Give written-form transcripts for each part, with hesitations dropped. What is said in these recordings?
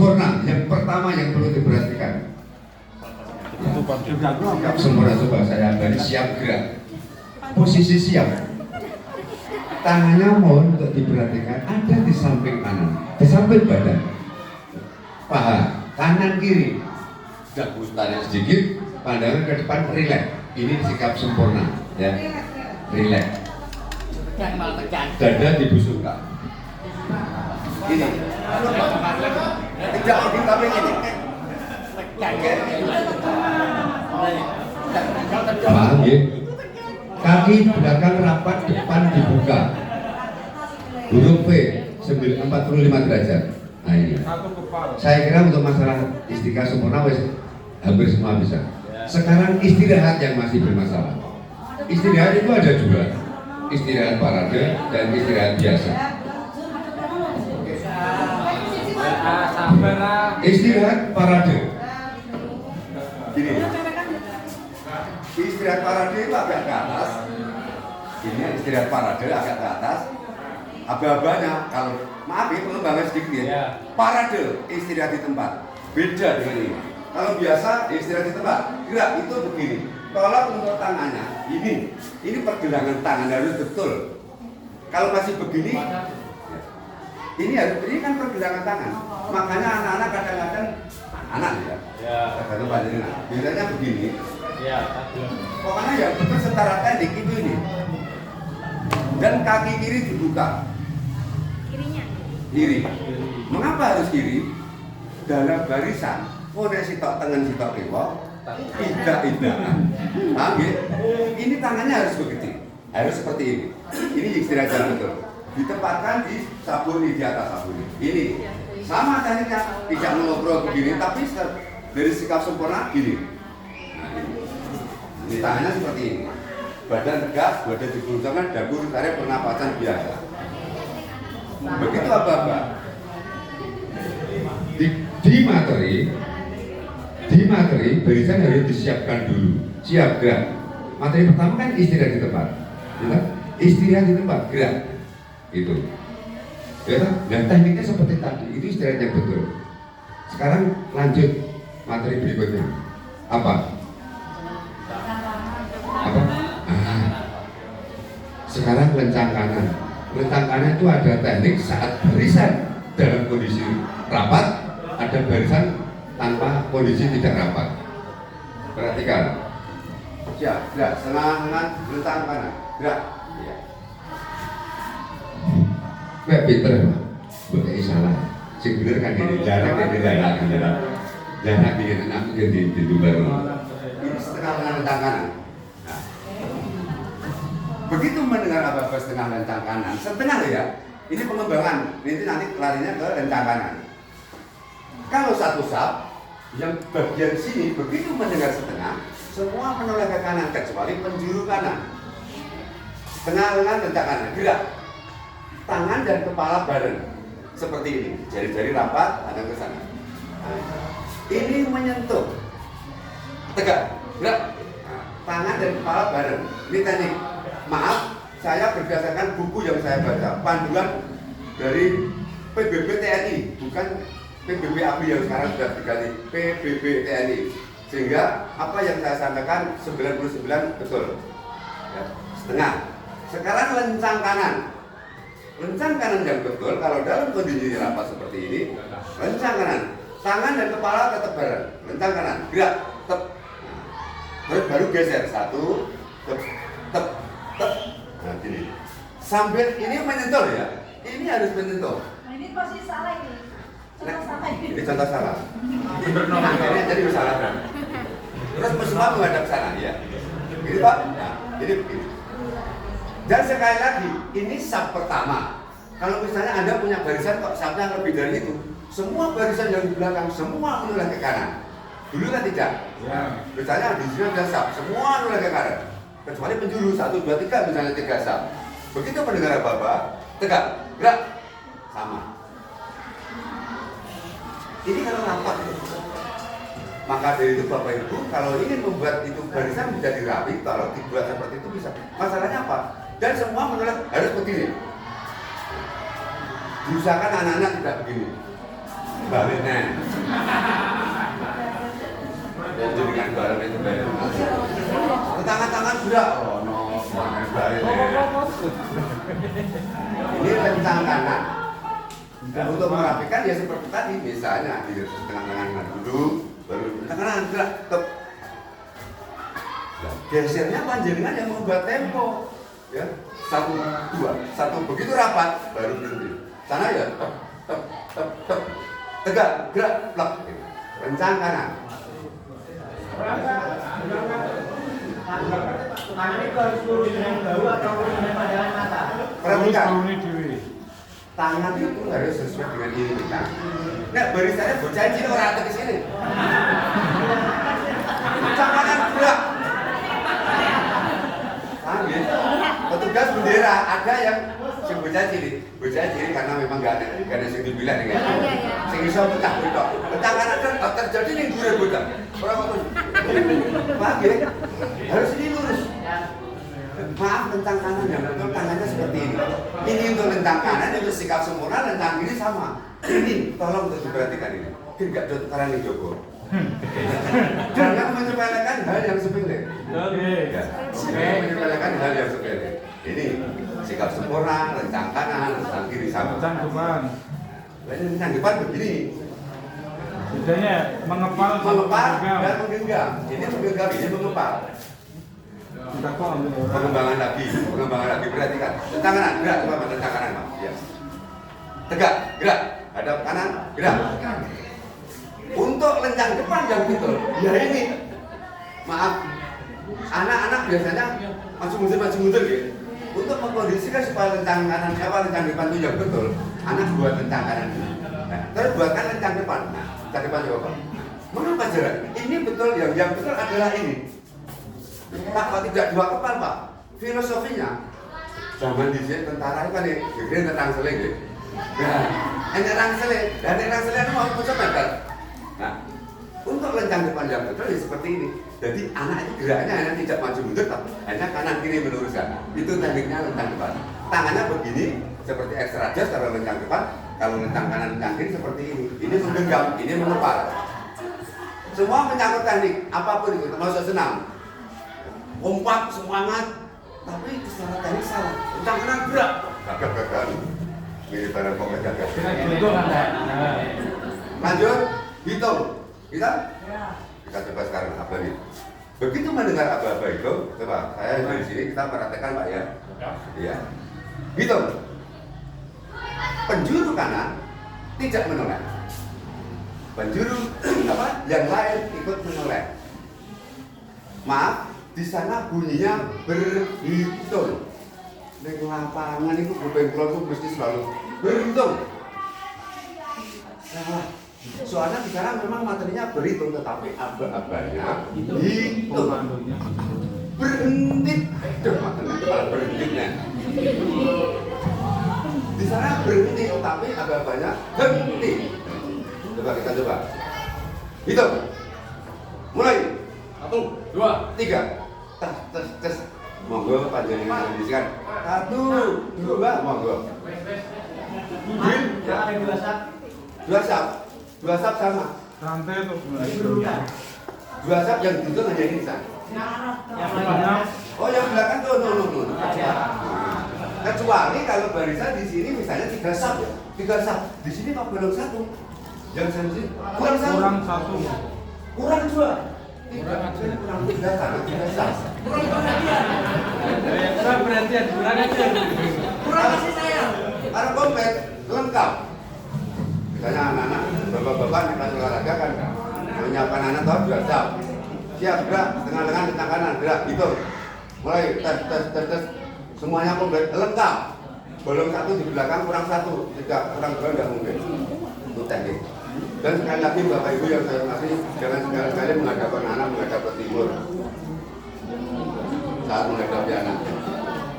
sempurna yang pertama yang perlu diperhatikan. Sikap sempurna coba saya beri siap gerak. Posisi siap. Tangannya mohon untuk diperhatikan ada di samping kanan, di samping badan. Paha kanan kiri. Sudah tanya sedikit, pandangan ke depan, rileks. Ini sikap sempurna, ya. Rileks. Dada dibusungkan. Ini. Tidak lebih tapi ini. Paham ya? Kaki belakang rapat, depan dibuka. Huruf V 45 derajat. Nah ini. Saya kira untuk masalah istiqah sempurna hampir semua bisa. Sekarang istirahat yang masih bermasalah. Istirahat itu ada dua. Istirahat parade dan istirahat biasa. Istirahat parade. Gini. Istirahat parade itu agak ke atas. Ini istirahat parade agak ke atas. Aba-abanya kalau maaf ya pengembangan sedikit ya. Parade istirahat di tempat. Beda dengan ini. Kalau biasa istirahat di tempat, gerak itu begini. Tolak untuk tangannya. Ini pergelangan tangan harus betul. Kalau masih begini, ini kan pergelangan tangan. Makanya anak-anak kadang-kadang anak ya. Tergantung panjenengan. Biasanya begini. Pokoknya yang betul setara teknik itu ini. Dan kaki kiri dibuka. Kiri. Mengapa harus kiri? Dalam barisan. Nek sitok tengen sitok kiwa, tidak. Paham ya? Ini tangannya harus begitu. Harus seperti ini. Ini istirahat yang betul. Ditempatkan di sabuni, di atas sabuni. Ini sama tekniknya, tidak mengobrol begini, tapi dari sikap sempurna gini. Nah, ini tangannya seperti ini. Badan tegak, badan dibulungkan, dagu tarik pernapasan biasa. Begitu apa-apa. Di materi barisan harus disiapkan dulu. Siap gerak. Materi pertama kan istirahat di tempat. Ya, istirahat di tempat, gerak. Itu. Ya, dan tekniknya seperti tadi. Itu istirahat yang betul. Sekarang lanjut materi berikutnya. Apa? Sekarang lencang kanan. Lencang kanan itu ada teknik saat barisan dalam kondisi rapat, ada barisan tanpa kondisi tidak rapat. Perhatikan. Siap, gerak, setengah kanan, lencang kanan, gerak. Ya. Kayak pinter, bukan salah. Sing bener kan ini jarak ini anak di luar. Ini setengah kanan, lencang kanan. Nah. Begitu mendengar apa-apa setengah lencang kanan, setengah ya. Ini pengembangan. Nanti larinya ke lencang kanan. Kalau satu sab yang bagian sini begitu mendengar setengah, semua menoleh ke kanan kecuali penjuru kanan. Setengah lengan lencang kanan, gerak. Tangan dan kepala bareng seperti ini. Jari-jari rapat, ada ke sana. Nah, ini menyentuh. Tegak, gerak. Nah, tangan dan kepala bareng. Ini teknik. Maaf, saya berdasarkan buku yang saya baca, panduan dari PBB TNI, bukan PBB ABRI yang sekarang sudah diganti PBB TNI. Sehingga apa yang saya sampaikan 99 betul. Ya, setengah. Sekarang lencang kanan. Lencang kanan yang betul kalau dalam kondisi rapat seperti ini, lencang kanan. Tangan dan kepala tetap bareng. Lencang kanan, gerak, tep. Terus baru geser, satu, tep, tep, tep. Nah, gini. Sambil ini menyentuh ya. Ini harus menyentuh. Ini pasti salah ini. Contoh salah ini. Ini contoh salah. Nah, ini jadi salah kan. Terus semua menghadap sana ya. Ini Pak. Nah, ini begini. Dan sekali lagi, ini sab pertama. Kalau misalnya Anda punya barisan kok sabnya lebih dari itu, semua barisan yang di belakang semua menoleh ke kanan. Dulu kan tidak. Ya. Misalnya di sini ada sab, semua menoleh ke kanan. Kecuali penjuru 1, 2, 3 misalnya 3 sab. Begitu mendengar apa-apa, tegak, gerak, sama. Ini kalau rapat. Maka dari itu Bapak Ibu, kalau ingin membuat itu barisan menjadi rapi, kalau dibuat seperti itu bisa. Masalahnya apa? Dan semua menoleh harus begini. Diusahakan anak-anak tidak begini. baliknya. Dan jadikan barang itu balik. Tangan-tangan gerak, oh no, baliknya. Ini rencang kanan. Dan untuk merapikan ya seperti tadi, misalnya di tengah-tengah dulu, baru tengah-tengah gerak, tetap. Nah, gesernya panjenengan yang mengubah tempo, ya 1, 2, 1 begitu rapat baru berhenti. Sana ya, tegak, gerak, plak, rencang kanan. Tangan itu harus lurus dengan bahu atau lurus dengan pandangan mata? Perhatikan, tangan itu harus sesuai dengan ini kita. Nah, barisannya bocah cilik orang atas ke sini. Rencang kanan, gerak. Ambil. Petugas bendera ada yang si bocah cilik karena memang gak ada yang dibilang nih kan. Sing iso pecah betok. Pecah kanan terjadi ning gure bocah. Ora apa. Paham ya? Harus ini lurus. Maaf lentang kanan yang betul tangannya seperti ini. Ini untuk lentang kanan itu sikap sempurna, lentang kiri sama. Ini tolong untuk diperhatikan ini. Enggak ada tukaran nih Joko. Jangan menyepelekan hal yang sepele. Menyepelekan hal yang sepele. Ini sikap sempurna, rencang kanan, rencang kiri sama. Rencang depan. Rencang depan begini. Bedanya mengepal Dan menggenggam. Ini menggenggam, ini mengepal. Pengembangan lagi perhatikan. Rencang kanan, gerak coba rencang kanan, Mas. Ya. Tegak, gerak. Hadap kanan, gerak. Untuk lencang depan yang betul, ya ini. Maaf, anak-anak biasanya maju mundur gitu. Untuk mengkondisikan supaya lencang kanan lencang depan itu yang betul, anak buat lencang kanan dulu. Nah, terus buatkan lencang depan. Nah, lencang depan coba. Mengapa jarak? Ini betul, yang betul adalah ini. Pak, kok tidak dua kepal, Pak? Filosofinya zaman di sini tentara itu kan ini tentang seling gitu. Nah, ini rangsele, dan rangsele itu mau pucuk meter. Nah, untuk lencang depan yang betul ya seperti ini. Jadi anak itu geraknya hanya tidak maju mundur, tapi hanya kanan kiri meluruskan. Itu tekniknya lencang depan. Tangannya begini, seperti extra just kalau lencang depan. Kalau lencang kanan, lencang kiri seperti ini. Ini menggenggam, ini mengepal. Semua menyangkut teknik, apapun itu, termasuk senam. Kompak, semangat, tapi secara teknik salah. Lencang kanan gerak, gagal. Mirip barang pokok gagal. Lanjut, hitung. Kita coba sekarang apa nih? Begitu mendengar aba-aba itu, coba saya di sini kita perhatikan Pak ya. Iya. Hitung. Penjuru kanan tidak menoleh. Penjuru yang lain ikut menoleh. Maaf, di sana bunyinya berhitung. Di lapangan itu bebenglon itu mesti selalu berhitung. Soalnya di sana memang materinya berhitung, tetapi aba-abanya hitung. Berhenti, malah berhentinya. Di sana berhenti, tapi aba-abanya henti. Coba kita coba. Hitung. Mulai. 1, 2, 3. Tes. Monggo panjenengan kondisikan. 1, 2, monggo. Dua sap sama. Rantai tuh. Dua sap yang dihitung hanya ini San. Yang mana? Oh yang belakang tuh no. Kecuali kalau barisan di sini misalnya 3 sap ya. 3 sap. Di sini kok belum 1. Yang saya sini kurang 1. Kurang 2. Kurang 3 karena 3 sap. Saya berarti kurang aja. Kurang kasih sayang. Karena komplit lengkap. Misalnya anak-anak, bapak-bapak yang kelas olahraga kan menyiapkan anak tahu 2 sap. Siap gerak, tengah-tengah di tangan kanan gerak gitu. Mulai tes. Semuanya komplit lengkap. Belum 1 di belakang kurang 1, tidak kurang 2 tidak mungkin. Itu teknik. Dan sekali lagi Bapak Ibu yang saya hormati, jangan sekali-kali menghadapkan anak menghadap ke timur saat menghadapi anak.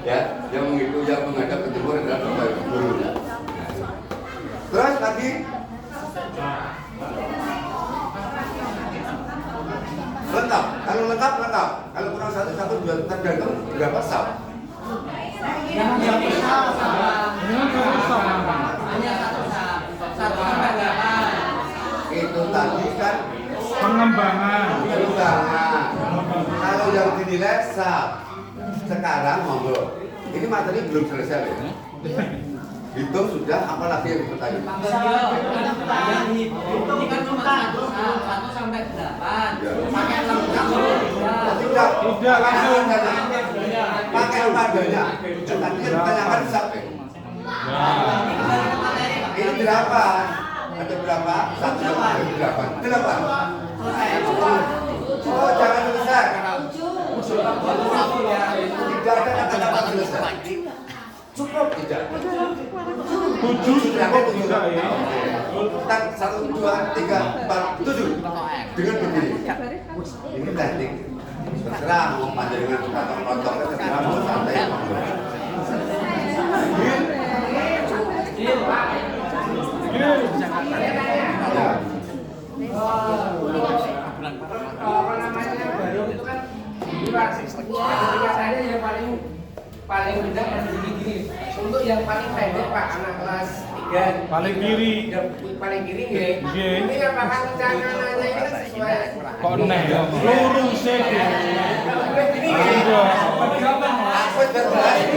Ya, yang menghadap ke timur adalah Bapak Ibu guru. Terus lagi lengkap. Kalau lengkap. Kalau kurang 1, 2 tergantung berapa sap. Yang besar. Ini kan satu sama. Hanya 1 sap. 1 sampai 8. Pengembangan. Pengembangan. Kalau yang dinilai sab, sekarang monggo. Ini materi belum selesai ya. Hitung sudah, apalagi yang bertanya? Ini kan cuma satu sampai 8. Pakai lengkap. Tidak langsung pakai apa adanya. Tadi yang ditanyakan sab. Ini berapa? Ada berapa? 1 sampai 8. 8. Oh, jangan selesai. Tidak ada kata-kata selesai. Cukup tidak. 7 cukup tidak ya. Tak 1, 2, 3, 4, 7. Dengan begini. Ini teknik. Terserah mau panjangan atau potong terserah mau santai. Apa namanya baru itu kan biasanya yang paling rendah kan gini. Untuk yang paling pendek Pak, anak kelas 3 Paling kiri. paling kiri nggih. Nggih. Ini apakah rencananya ini kan sesuai Kok neh lurus e. Aku terbaik.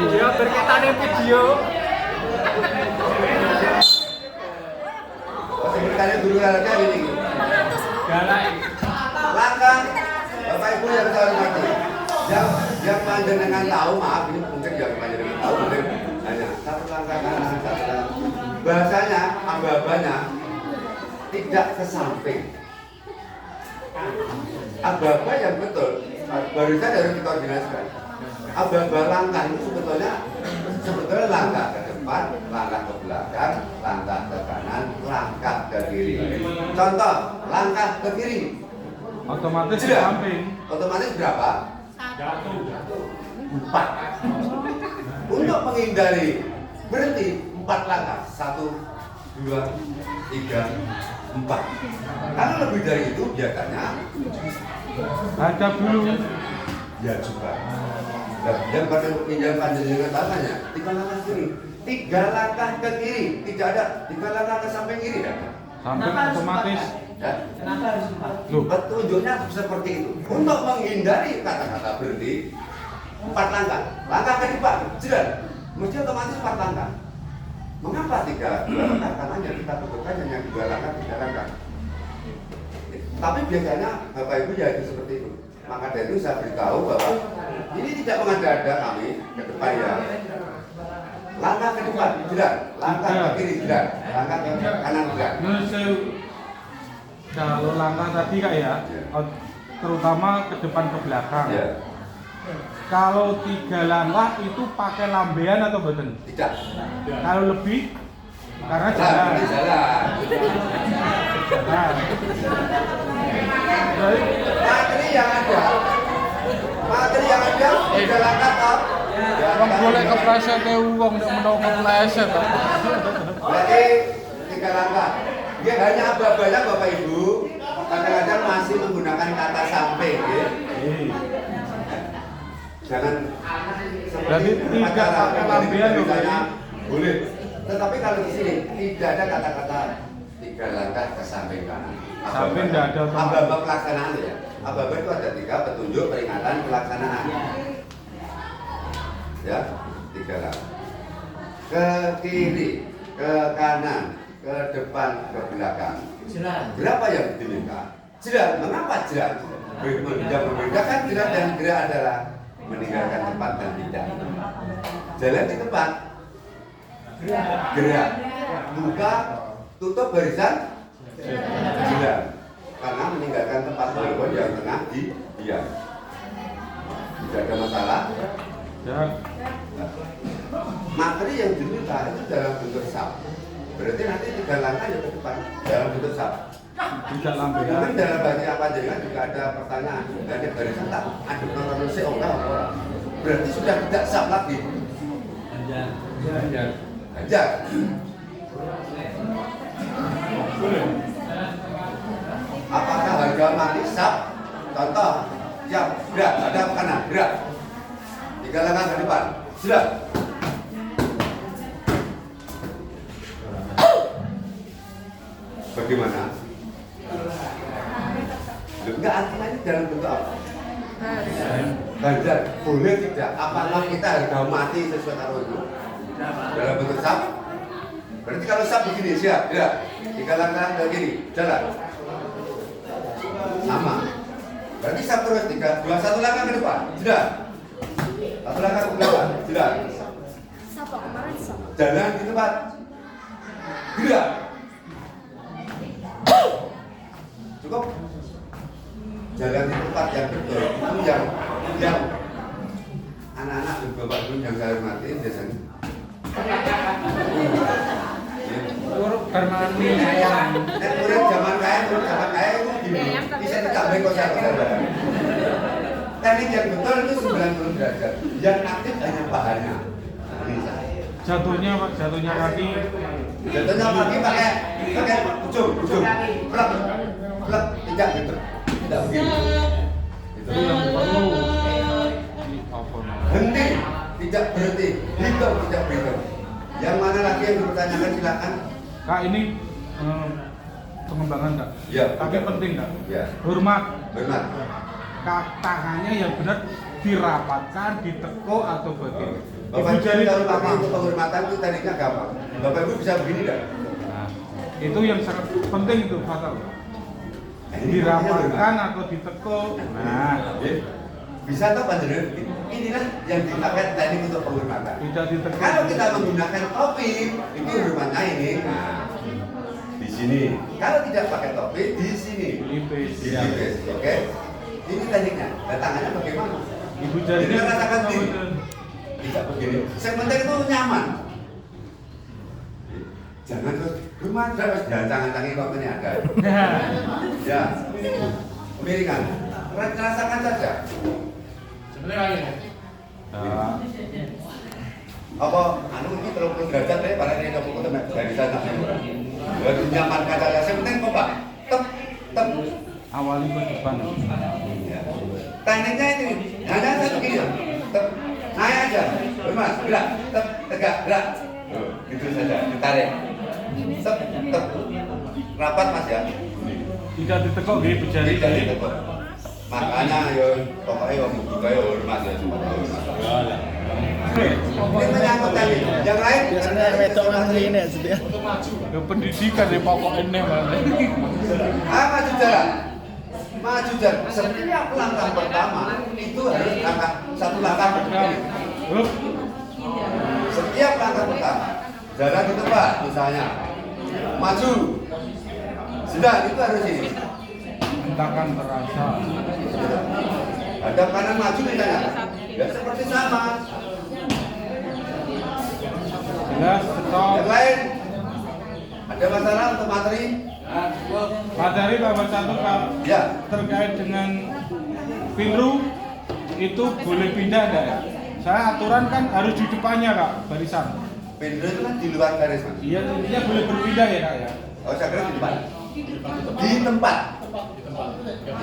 Dia berkaitan video. Sekretariat guru olahraga ini. Langkah Bapak Ibu yang saya hormati. Yang panjenengan tahu, maaf ini mungkin yang panjenengan tahu mungkin hanya satu langkah kanan, satu langkah. Bahasanya, aba-abanya tidak ke samping. Aba-aba yang betul, barusan harus kita koordinasikan. Aba-aba langkah itu sebetulnya langkah ke depan, langkah ke belakang, langkah ke kanan, langkah ke kiri. Contoh, langkah ke kiri. Otomatis ke Sudah. samping. Otomatis berapa? 4. Untuk menghindari berhenti 4 langkah. 1, 2, 3, 4. Kalau lebih dari itu biasanya Hadap dulu. ya juga. Dan yang pada pinjam panjenengan tangannya 3 langkah kiri, 3 langkah ke kiri, tidak ada 3 langkah ke samping kiri ya. Samping otomatis. Ya. Kenapa harus 4? Loh, Petunjuknya seperti itu. Untuk menghindari kata-kata berhenti 4 langkah. Langkah ke depan, sudah. Mesti otomatis 4 langkah. Mengapa 2 langkah? Karena yang kita butuhkan hanya 2 langkah, 3 langkah. Tapi biasanya Bapak Ibu ya itu seperti itu. Maka dari itu saya beritahu bahwa ini tidak mengada-ada kami ke depan ya. Langkah ke depan, jalan. Langkah ke kiri, jalan. Langkah ke kanan, jalan. Kalau langkah tadi Kak ya, terutama ke depan ke belakang. Ya, Kalau 3 langkah itu pakai lambean atau boten? tidak. Kalau lebih karena Jalan, jalan. jalan. Nah. Jadi, Materi yang ada, 3 langkah toh. wong golek kepleset wong nek menawa kepleset. Berarti 3 langkah. Ya hanya aba-abanya Bapak Ibu kadang-kadang masih menggunakan kata samping ya. Jangan Berarti tidak pakai lambean loh, Pak. boleh. Tetapi kalau di sini tidak ada kata-kata 3 langkah ke samping kanan. Samping tidak ada otomatis. Aba-aba pelaksanaan ya. Aba-aba itu ada 3 petunjuk peringatan pelaksanaan. Ya, 3 langkah. Ke kiri, ke kanan, ke depan, ke belakang. Jalan. Berapa yang diminta? Jelas. Mengapa jelas? Yang membedakan jelas dan gerak adalah meninggalkan tempat dan tidak. Jalan di tempat. Gerak. Buka, tutup barisan. Jelas. Karena meninggalkan tempat walaupun yang tengah diam. Tidak ada masalah. Ya, Materi yang diminta itu dalam bentuk sab. Berarti nanti 3 langkah yang ke depan dalam bentuk sab. tidak lambean. Mungkin dalam bagian apa jangan juga ada pertanyaan. Ada barisan tak ada nonton si orang. Berarti sudah tidak sab lagi. Ganjar. Apakah harga mati sab? Contoh Siap, gerak, ada kanan, gerak. 3 langkah ke depan, sudah. Bagaimana? Enggak, artinya ini dalam bentuk apa? Ganjar, boleh tidak? Apakah kita harga mati sesuai taruh itu? Dalam bentuk sap? Berarti kalau sap begini, siap, gerak. 3 langkah ke kiri, jalan. Sama. Berarti sap terus 3, 2, 1 langkah ke depan, sudah. 1 langkah ke belakang, sudah. Sapa kemarin sapa. Jalan di tempat. Gerak. Cukup. Jalan di tempat yang betul itu yang anak-anak dan bapak ibu yang saya hormati biasanya. Urut karena sayang. Murid zaman kaya itu gini. Bisa tidak berkosa teknik yang betul itu 90 derajat. Yang aktif hanya pahanya. Jatuhnya Pak, jatuhnya kaki. Jatuhnya kaki pakai ujung, plek, tidak gitu. Tidak begini. Itu yang perlu apa? Henti, tidak berhenti, hitung, tidak berhitung. Yang mana lagi yang dipertanyakan silakan. Kak ini pengembangan Kak? Ya. Tapi penting Kak? Ya. Hormat. Benar. Tangannya yang benar dirapatkan, ditekuk atau bagaimana? Bapak Ibu jari kalau pakai terutama. untuk penghormatan itu tekniknya gampang. Bapak Ibu bisa begini kan? Nah, itu yang sangat penting itu fatal. Ini Dirapatkan atau ditekuk. Nah, bisa atau panjenengan? Inilah yang dipakai teknik untuk penghormatan. tidak ditekuk. Kalau kita menggunakan topi, itu hormatnya ini. Nah, di sini. Kalau tidak pakai topi, di sini. Dilipis. Dilipis, oke? Ini tekniknya. Dan tangannya bagaimana? Ibu Jadi jarinya rasakan apa, ini. betul? Tidak begini. Yang penting itu nyaman. Jangan terus rumah terus jangan-jangan kok ini ada. Ya, miringan. Rasakan saja. Sebenarnya Nah, Apa anu ini 30 derajat deh pada ini aku ketemu dari sana. Baru nyaman kata yang penting kok Pak. Tep. awali ke depan. Ya. Tekniknya ini hanya satu gini. Tep. Naik aja. Mas, gerak. Tep, tegak, gerak. Gitu saja, ditarik. Tep. Rapat Mas ya. Tidak ditekuk nggih ibu jari. Tidak ditekuk. Makanya yo pokoknya yo juga yo hormat ya cuma hormat. Ini menyangkut tadi. Yang lain Biasanya wedok asli ini ya. Ya pendidikan ya pokok ini Mas. maju jalan. Maju jalan. Setiap langkah pertama itu harus langkah satu langkah begini. Hup. Setiap langkah pertama jalan di tempat misalnya maju. Sudah itu harus ini. Hentakan terasa. Ada kanan maju misalnya. Ya seperti sama. Jelas, stop. Yang lain ada masalah untuk materi? Materi nomor 1 Pak, Ya. terkait dengan pinru itu boleh pindah enggak ya? Saya aturan kan harus di depannya Kak, barisan. Pindu itu kan di luar garis Mas. Iya, intinya boleh berpindah ya Kak ya. Oh saya kira di depan. Di tempat.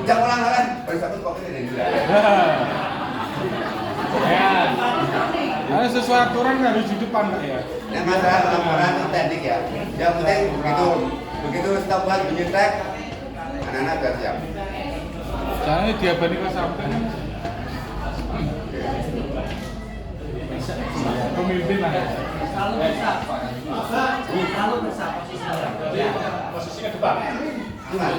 Tidak ulang-ulang. Baru satu kok ini yang tidak. Ya. Harus sesuai aturan harus di depan Kak ya. Yang masalah laporan itu teknik ya. Yang penting begitu stopwatch bunyi tek, anak-anak sudah siap. Jangan diabani ke sampai. Pemimpin lah. Selalu besar, Pak. Selalu besar posisinya. posisinya depan. Gimana?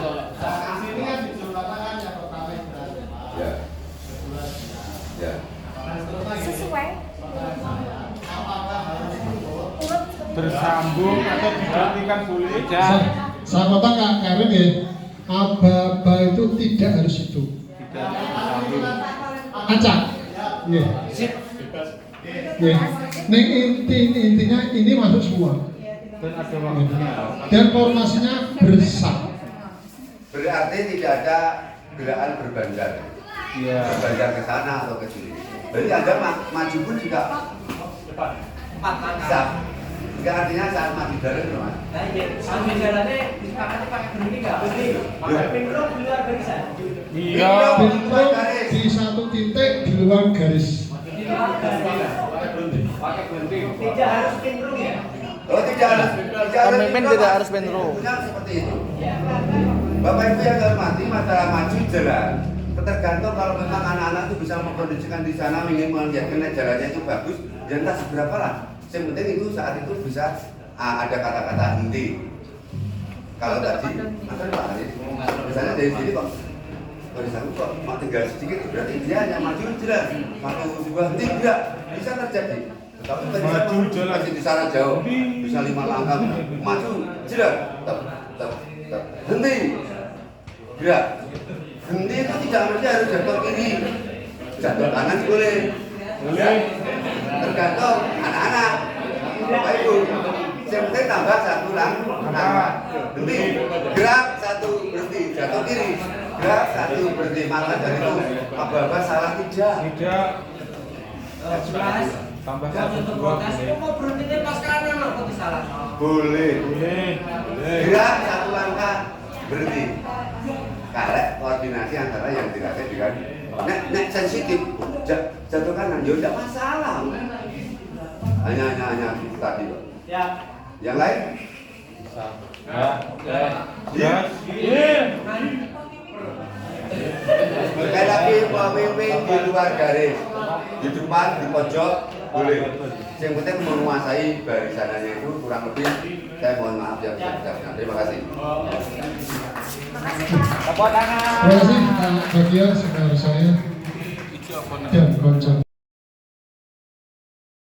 Sini kan di sebelah tangan yang pertama yang berada. Ya. Ya. Sesuai. Urut Bersambung atau digantikan boleh aja. Saya potong Kak Karin ya, aba-aba itu tidak harus itu. Tidak bersambung. Acak. Ya. Ya. Ning intinya ini masuk semua. Dan ada waktunya. Dan formasinya bersab. Berarti tidak ada gerakan berbandar. Iya. Berbandar ke sana atau ke sini. Berarti Anda maju pun juga Empat langkah. bisa. Enggak, artinya saat mati jalan loh mas. Nah, iya. Sambil jalannya disepakati pakai berhenti nggak? Berhenti. Pakai pintu di luar barisan. Iya. Pintu di satu titik di luar garis. Di luar garis. Pakai berhenti. Tidak harus pintu ya. Oh tidak harus. Pemimpin tidak harus pintu. Seperti itu. Bapak Ibu yang hormati, masalah maju jalan tergantung kalau memang anak-anak itu bisa mengkondisikan di sana ingin melihatkan jalannya itu bagus, ya entah seberapa lah. Yang penting itu saat itu bisa ada kata-kata henti. Kalau tadi, maka Pak Haris, misalnya dari sini kok dari sana kok mau tinggal sedikit, berarti dia hanya maju jelas, satu sebuah henti tidak bisa terjadi. Tapi Maju jalan. masih di sana jauh, bisa 5 langkah, maju jelas, henti, gerak. Henti itu tidak mesti harus jatuh kiri, jatuh kanan boleh. Boleh. Tergantung anak-anak. Bapak Ibu, yang penting tambah 1 langkah. Henti, gerak 1 berhenti, jatuh kiri, gerak 1 berhenti. Maka dari itu apa-apa salah tidak. Tidak. Jelas. Tambah Jangan 1 untuk 2 protes. boleh. Kok mau berhentinya pas kanan loh, kok salah? Boleh. Boleh. Gerak 1 langkah, berhenti. Karek koordinasi antara yang dilatih dengan nek sensitif jatuh kanan, ya tidak masalah. Hanya itu tadi Pak. Ya. Yang lain? Ya. Iya. Sekali lagi pemimpin di luar garis, di depan, di pojok boleh. Yang penting menguasai barisannya itu kurang lebih. Saya mohon maaf yang sebesar-besarnya. Terima kasih. Terima kasih Pak Bagian, sekretaris saya dan konco.